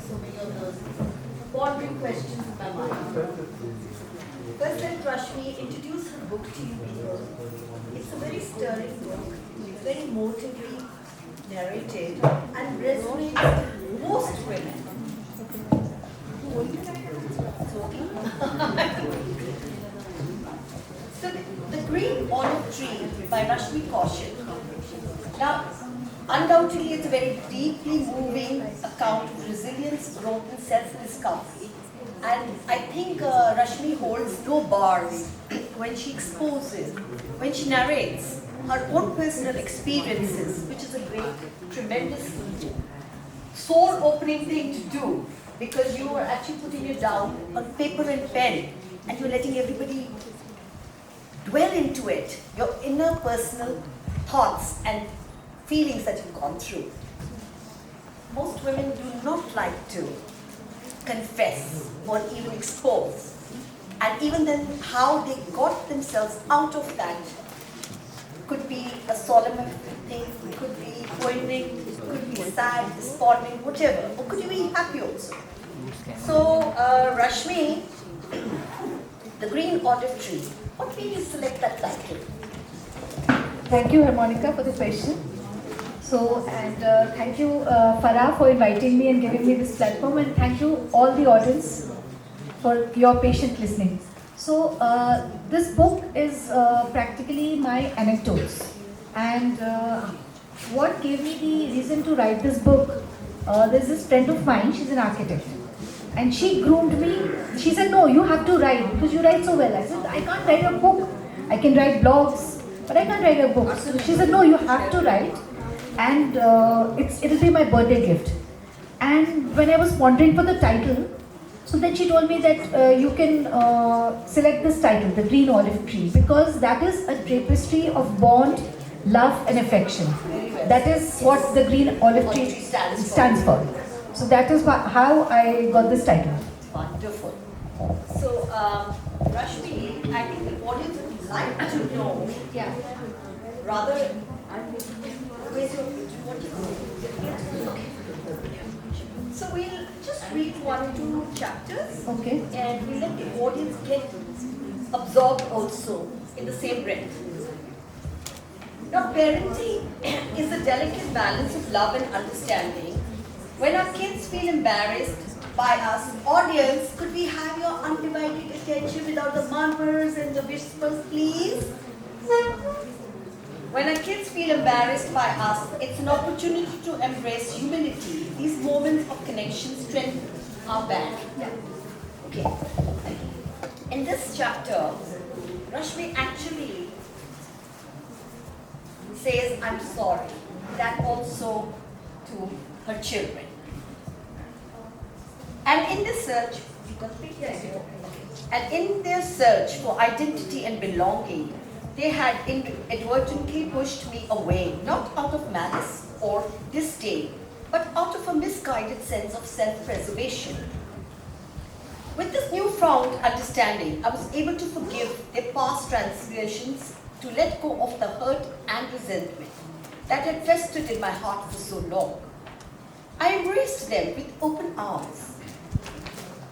so many of those pondering questions in my mind. First, let Rashmi introduce her book to you people. It's a very stirring book, very emotively narrated, and resonates with most women. So, The Green Olive Tree by Rashmi Kaushik. Now, undoubtedly, it's a very deeply moving account of resilience, growth, and self-discovery. And I think Rashmi holds no bars when she exposes, when she narrates her own personal experiences, which is a great, tremendous, soul-opening thing to do, because you are actually putting it down on paper and pen, and you're letting everybody dwell into it, your inner personal thoughts and feelings that you've gone through. Most women do not like to confess or even expose. And even then, how they got themselves out of that could be a solemn thing, could be poignant, could be sad, despondent, whatever, or could be happy also. So, Rashmi, The Green Olive Tree, what made you select that title? Thank you, Harmonicka, for the question. So, and thank you, Farah, for inviting me and giving me this platform, and thank you all the audience for your patient listening. So, this book is practically my anecdotes, and what gave me the reason to write this book? There's this friend of mine, she's an architect, and she groomed me. She said, "No, you have to write because you write so well." I said, "I can't write a book. I can write blogs, but I can't write a book." So she said, "No, you have to write, and it'll be my birthday gift." And when I was pondering for the title, so then she told me that you can select this title, The Green Olive Tree, because that is a tapestry of bond, love, and affection. That is what the Green Olive Tree stands for. So that is how I got this title. Wonderful. So, Rashmi, I think the audience would like to know, rather, where's your, what you okay. So we'll just read 1 or 2 chapters. Okay. And we'll let the audience get absorbed also in the same breath. Now, parenting is a delicate balance of love and understanding. When our kids feel embarrassed by us, audience, could we have your undivided attention without the murmurs and the whispers, please? When our kids feel embarrassed by us, it's an opportunity to embrace humility. These moments of connection strengthen our band. Okay. In this chapter, Rashmi actually says, "I'm sorry." That also to her children. And in this search, for identity and belonging, they had inadvertently pushed me away, not out of malice or disdain, but out of a misguided sense of self-preservation. With this newfound understanding, I was able to forgive their past transgressions, to let go of the hurt and resentment that had festered in my heart for so long. I embraced them with open arms,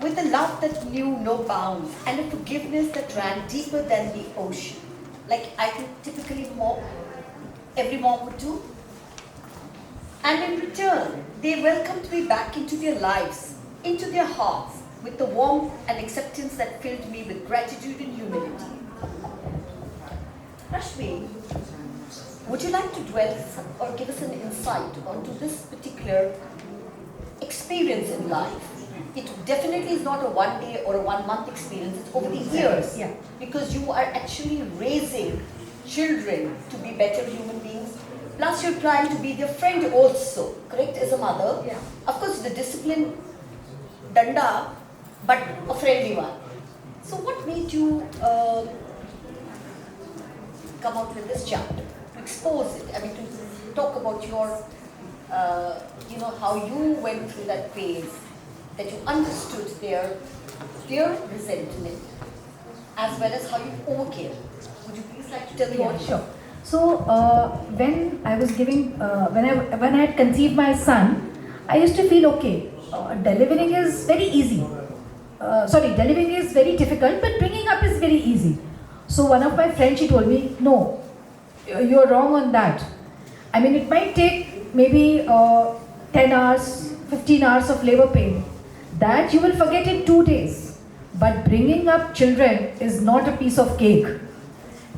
with a love that knew no bounds and a forgiveness that ran deeper than the ocean, like I think typically every mom would do. And in return, they welcomed me back into their lives, into their hearts, with the warmth and acceptance that filled me with gratitude and humility. Rashmi, would you like to dwell or give us an insight onto this particular experience in life? It definitely is not a 1 day or a 1 month experience, it's over the years. Because you are actually raising children to be better human beings. Plus you're trying to be their friend also, correct, as a mother? Of course, the discipline, danda, but a friendly one. So what made you come out with this chapter? To expose it, to talk about your, how you went through that phase, that you understood their resentment, as well as how you overcame. Would you please like to tell the audience? Sure. So when I was giving, when I had conceived my son, I used to feel okay. delivering is very easy. Delivering is very difficult, but bringing up is very easy. So one of my friends, she told me, no, you're wrong on that. I mean, it might take maybe 10 hours, 15 hours of labor pain. That you will forget in 2 days. But bringing up children is not a piece of cake.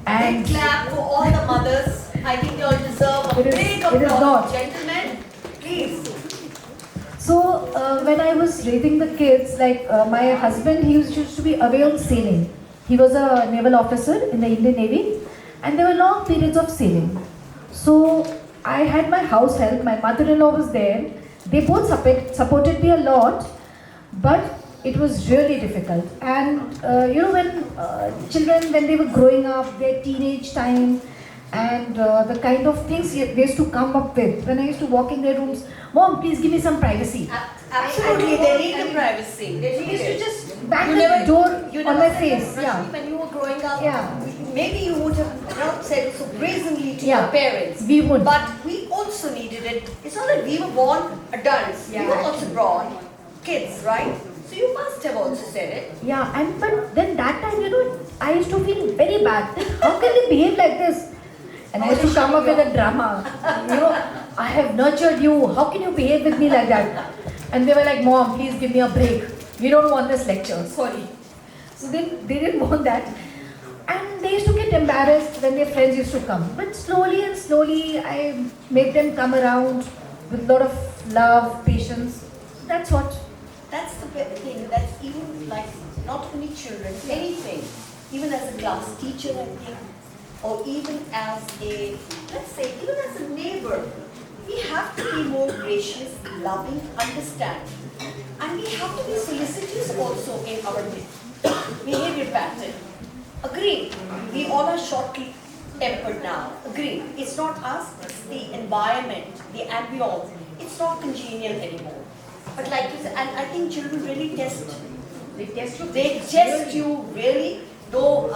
And big clap for all the mothers. I think you all deserve a big applause. It is not. Gentlemen, please. So when I was raising the kids, like my husband, he used to be away on sailing. He was a naval officer in the Indian Navy, and there were long periods of sailing. So I had my house help, my mother-in-law was there. They both supported me a lot, but it was really difficult. And when children, when they were growing up, their teenage time, and the kind of things they used to come up with. When I used to walk in their rooms, Mom, please give me some privacy. Absolutely, they need the privacy. They used to just bang the door on my face. Yeah. When you were growing up, Yeah. maybe you would have not said so brazenly to Yeah. your parents. We would. But we also needed it. It's not that we were born adults. Yeah. We were also born kids, right? So you must have also said it. Yeah, but then that time, I used to feel very bad. How can they behave like this? And I used to come up with a drama. I have nurtured you. How can you behave with me like that? And they were like, Mom, please give me a break. We don't want this lecture. Sorry. So they didn't want that. And they used to get embarrassed when their friends used to come. But slowly and slowly, I made them come around with a lot of love, patience. That's what. That's the thing. That's even like not only children, anything. Even as a class teacher, I think, or even as a, let's say, even as a neighbor, we have to be more gracious, loving, understanding. And we have to be solicitous also in our behavior pattern. Agree, we all are shortly tempered now. Agree, it's not us, it's the environment, the ambience. It's not congenial anymore. But like you said, and I think children really test. They test you really. Though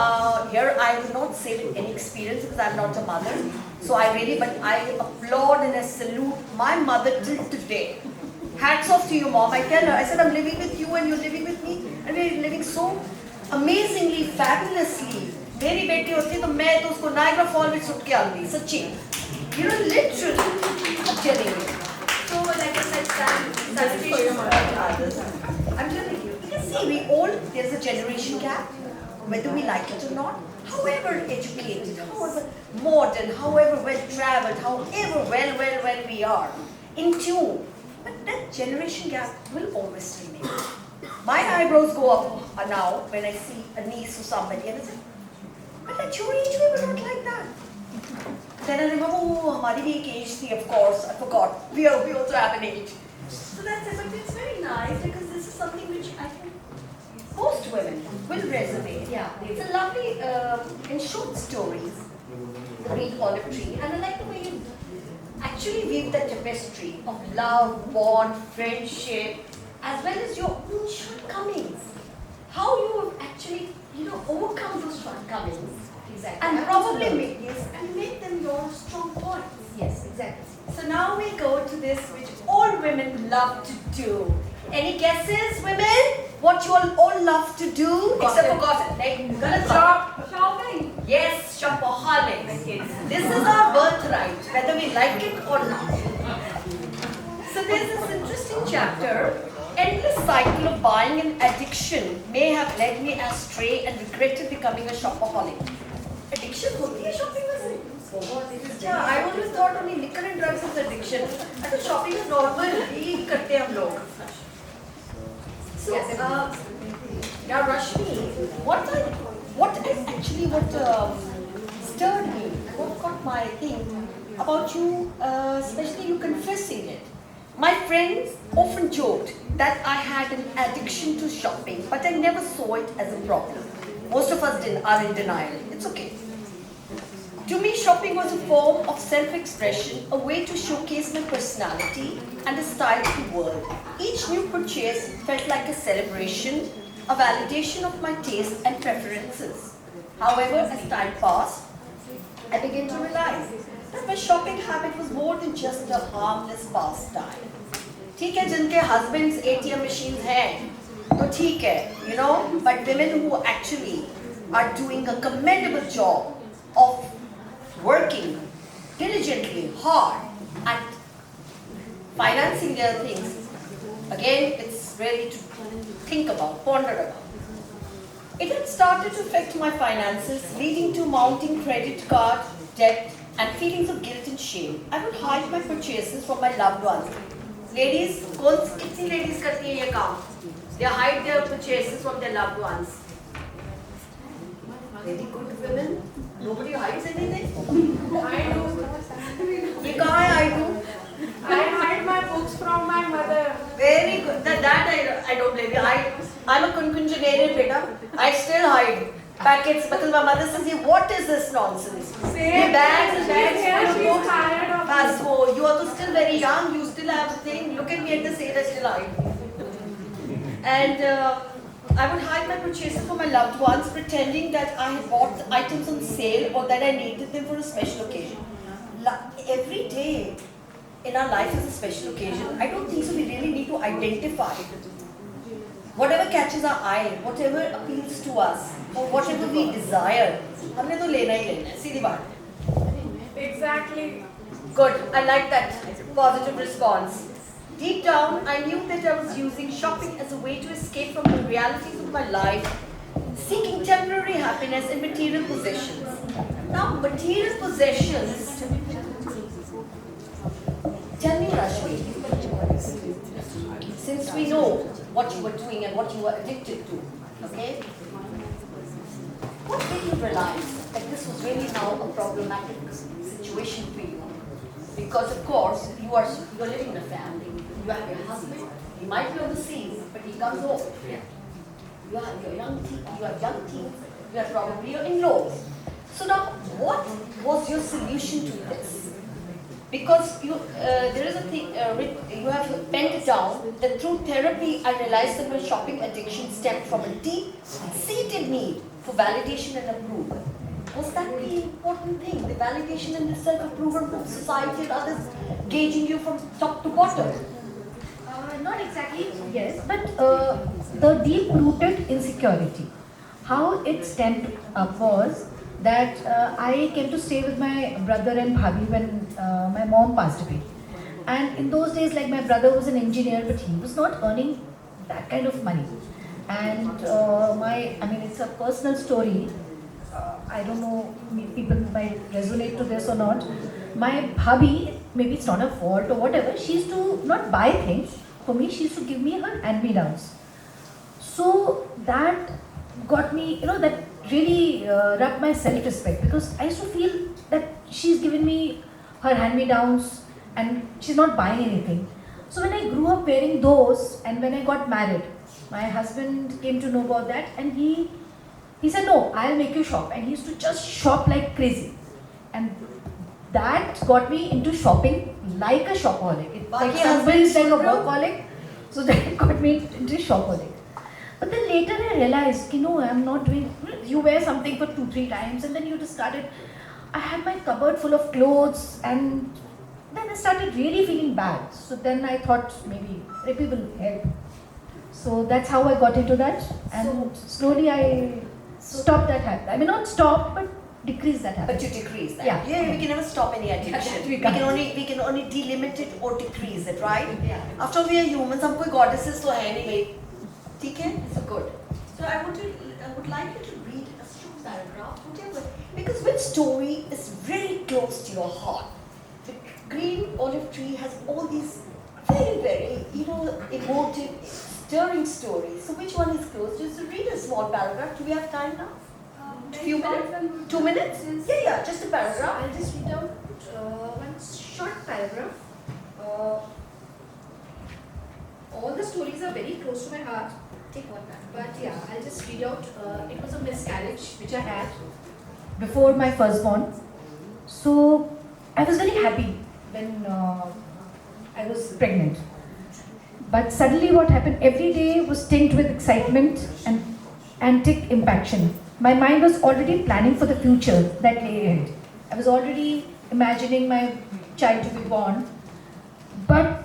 here I would not say with any experience because I'm not a mother. So but I applaud and I salute my mother till today. Hats off to you, Mom. I tell her, I said, I'm living with you and you're living with me. And we're living so amazingly, fabulously. मेरी बेटी होती तो मैं तो उसको Niagara fall में suit के आती सच्ची. Literally, I'm telling you. So like I said, I'm telling you. You can see there's a generation gap. Whether we like it or not, however educated, however modern, however well traveled, however well we are, in tune, but that generation gap will always remain. My eyebrows go up now when I see a niece or somebody and I say, but at your age we were not like that. Then I remember, hamari bhi ek age thi, of course, I forgot. We also have an age. So that's it, but it's very nice because this is something which I think most women will resonate. Yeah, it's a lovely, in short stories, the green olive tree, and I like the way you actually weave the tapestry of love, bond, friendship, as well as your own shortcomings. How you have actually, overcome those shortcomings. Exactly. And probably make them your strong points. Yes, exactly. So now we go to this which all women love to do. Any guesses, women? What you all love to do? Except for gossip. Like, shopping. Yes, shopaholics. This is our birthright, whether we like it or not. So there's this interesting chapter. Endless cycle of buying and addiction may have led me astray and regretted becoming a shopaholic. Addiction hoti hai shopping mein? Yeah, I always thought only liquor and drugs is addiction. I thought shopping is normal. Eat karte hum log. So, now Rashmi, what stirred me, what caught my thing about you, especially you confessing it. My friends often joked that I had an addiction to shopping, but I never saw it as a problem. Most of us are in denial. It's okay. To me, shopping was a form of self-expression, a way to showcase my personality and a style to the world. Each new purchase felt like a celebration, a validation of my taste and preferences. However, as time passed, I began to realize that my shopping habit was more than just a harmless pastime. ठीक है जिनके husbands ATM machines हैं तो ठीक है, you know, but women who actually are doing a commendable job of working diligently, hard at financing their things, again, it's really to think about, ponder about. It had started to affect my finances, leading to mounting credit card debt and feelings of guilt and shame. I would hide my purchases from my loved ones. Ladies, कितनी ladies करती हैं ये काम? They hide their purchases from their loved ones. Very good women. Nobody hides anything. I do. ये कहाँ है I do? I hide my books from my mother. Very good. That I don't blame you. I'm a concungenarian beta. I still hide packets because my mother says, "What is this nonsense?" Same. Ye bags, Same here. full of She's books. tired of Fast forward. You are to still very young. You still have the thing. Look at me at this age. I still hide. And I would hide my purchases for my loved ones, pretending that I had bought the items on sale or that I needed them for a special occasion. Every day in our life is a special occasion. I don't think so. We really need to identify whatever catches our eye, whatever appeals to us, or whatever we desire. हमने तो लेना ही लेना है, सीधी बात. Exactly. Good. I like that positive response. Deep down, I knew that I was using shopping as a way to escape from the realities of my life, seeking temporary happiness in material possessions. Now, material possessions. Tell me, Rashmi, since we know what you were doing and what you were addicted to, okay? What made you realize that this was really now a problematic situation for you? Because of course, you're living in a family. You have your husband. He might be overseas, but he comes home. You have your young teens. You have probably your in-laws. So now, what was your solution to this? Because there is a thing, you have penned it down that through therapy I realized that my shopping addiction stemmed from a deep-seated need for validation and approval. Was that the important thing, the validation and the self-approval from society and others gauging you from top to bottom? Not exactly, yes, but the deep-rooted insecurity. How it stemmed up was that I came to stay with my brother and bhabhi when my mom passed away. And in those days, like my brother was an engineer, but he was not earning that kind of money. And it's a personal story. I don't know, people might resonate to this or not. My bhabhi, maybe it's not her fault or whatever, she used to not buy things for me, she used to give me her hand-me-downs. So that got me, that really rubbed my self-respect, because I used to feel that she's given me her hand-me-downs and she's not buying anything. So when I grew up wearing those, and when I got married, my husband came to know about that, and he said, "No, I'll make you shop." And he used to just shop like crazy. And that got me into shopping like a shopaholic. Like somebody is like a workaholic, so that got me into shopaholic. But then later I realized, I'm not doing. You wear something for 2-3 times, and then you just started. I had my cupboard full of clothes, and then I started really feeling bad. So then I thought maybe therapy will help. So that's how I got into that, and slowly I stopped that habit. I mean, not stop, but decrease that habit. But you decrease that. Yeah. We can never stop any addiction. We can only delimit it or decrease it, right? Yeah. After all, we are humans. हम कोई goddesses तो है नहीं भाई. ठीक है? So good. So I would like you to read a short paragraph, whatever, because which story is very close to your heart. The green olive tree has all these very, very, emotive, stirring stories. So which one is close? Just read a small paragraph. Do we have time now? Few minutes? 2 minutes? Yeah, just a paragraph. I'll just read out one short paragraph. All the stories are very close to my heart. Take one time. But yeah, I'll just read out. It was a miscarriage which I had before my firstborn. So I was very happy when I was pregnant. But suddenly what happened, every day was tinged with excitement and antic impassion. My mind was already planning for the future that lay ahead. I was already imagining my child to be born. But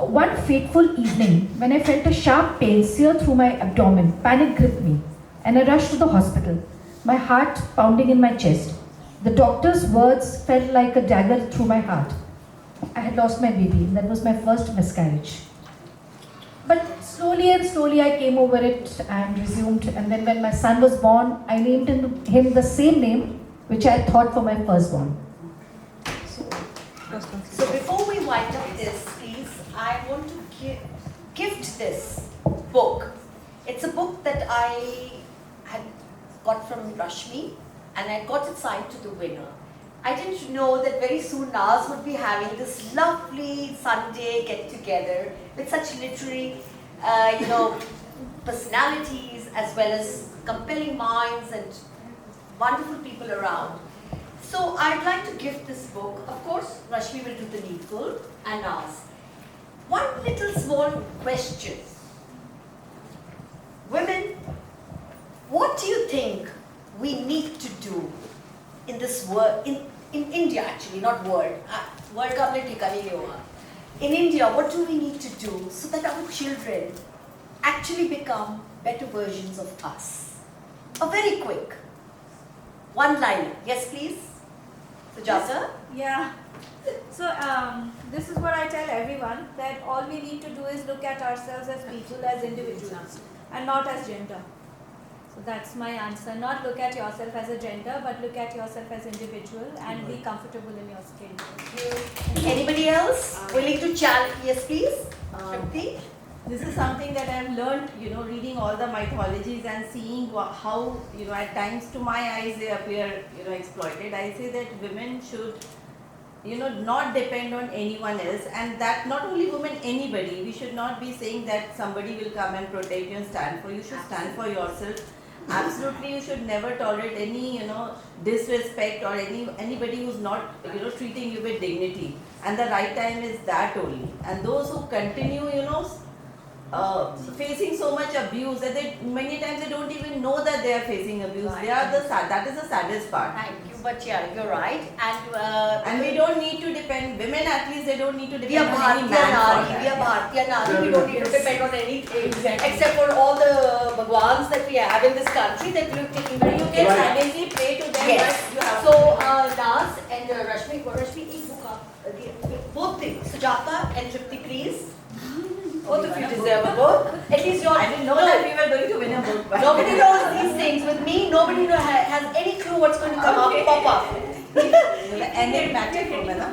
one fateful evening, when I felt a sharp pain sear through my abdomen, panic gripped me, and I rushed to the hospital, my heart pounding in my chest. The doctor's words felt like a dagger through my heart. I had lost my baby, and that was my first miscarriage. But slowly and slowly I came over it and resumed. And then when my son was born, I named him the same name which I had thought for my firstborn. So before we wind up this, please, I want to gift this book. It's a book that I had got from Rashmi, and I got it signed to the winner. I didn't know that very soon Naz would be having this lovely Sunday get-together with such literary, personalities as well as compelling minds and wonderful people around. So I'd like to gift this book. Of course, Rashmi will do the needful and Naz. One little small question. Women, what do you think we need to do in this world, in India actually, not world. World ka apne thika nahi hoga. In India, what do we need to do so that our children actually become better versions of us? A very quick one line. Yes, please. Sujata? Yeah. So this is what I tell everyone, that all we need to do is look at ourselves as people, as individuals, and not as gender. So that's my answer. Not look at yourself as a gender, but look at yourself as individual and be comfortable in your skin. Thank you. Anybody else willing to challenge? Yes, please. Shakti? This is something that I've learned, reading all the mythologies and seeing how, at times to my eyes they appear, exploited. I say that women should, not depend on anyone else, and that not only women, anybody. We should not be saying that somebody will come and protect you and stand for you. You should stand for yourself. Absolutely, you should never tolerate any, disrespect or anybody who's not, treating you with dignity. And the right time is that only. And those who continue, facing so much abuse that many times they don't even know that they are facing abuse. Right. That is the saddest part. Thank you, but yeah, you're right. And we don't need to depend, women at least, they don't need to We are depend on any Bharatiya man for Nari, that. we are Bharatiya Nari, we don't need to depend on anything except for all the Bhagwans that we have in this country that we're taking very You can care of. silently pray to them, Yes. but you have So, to. Naz and Rashmi, ek book up. Both things, Sujata and Tripti, please. Both of you deserve a book. At least you're. I didn't know that we were going to win a book. but- Nobody knows these things. With me, nobody has any clue what's going to come up, pop up. And it matters for me, na?